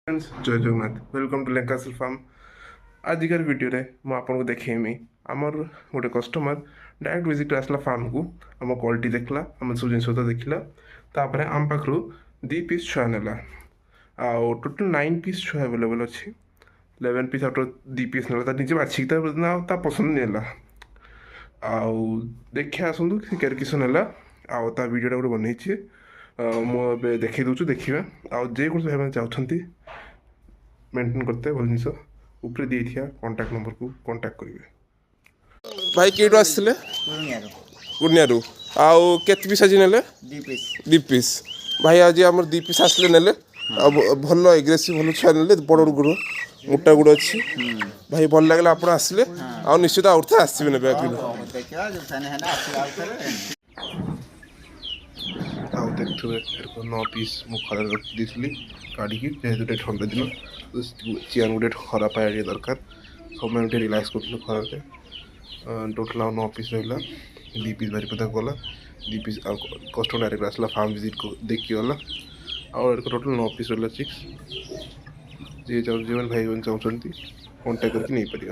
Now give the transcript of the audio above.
Friends जय Jagannath welcome to लेंकासल farm. आजिकार वीडियो रे मु आपको देखेमी आमर गोटे कस्टमर डायरेक्ट विजिट आसला फार्म को आम क्वालिटी देखला आम सब जिन देखला तापर आम पाखु 2 पीस छुआ नेला आउ टोटल 9 पीस छुआ अवेलेबल अच्छी 11 पीस आउट 2 पीस नेला निजे बाछिक पसंद नेला आउ देखिए आसतु केयर किस नेला आउ ता वीडियोटा गोटे बनई मुझे देखी दूँ देखिए आउ जेकोसी भाई चाहते मेंटेन करते भल जिन ऊपर दी थी कांटेक्ट नंबर को कांटेक्ट करेंगे। भाई केटू आसले गुनियारू आउ केत पीस आज नेले 2 पीस भाई आज आम 2 पीस आसले नेले भल एग्रेसिव भल छुआ नेले बड़ गुड़ मोटा गुड़ अच्छी भाई भल लगे आप आसले आ निश्चित आउट थे आसवे ने आउ देखुए 9 पीस मु खरा रखी काढ़ी जेहेतु ठंडा दिन चियान गोटे खरा पाए दरकार सब गोटे रिलैक्स कर खरारे टोटाल 9 पीस रहा 2 पीस बारीपदा गला 2 पीस कस्टमर डायरेक्ट आसला फार्म विजिट को देखी गला आउ टोटाल 9 पीस रहा चिक्स जी जो भाई चाहते कॉन्टाक्ट करके नहीं पारे।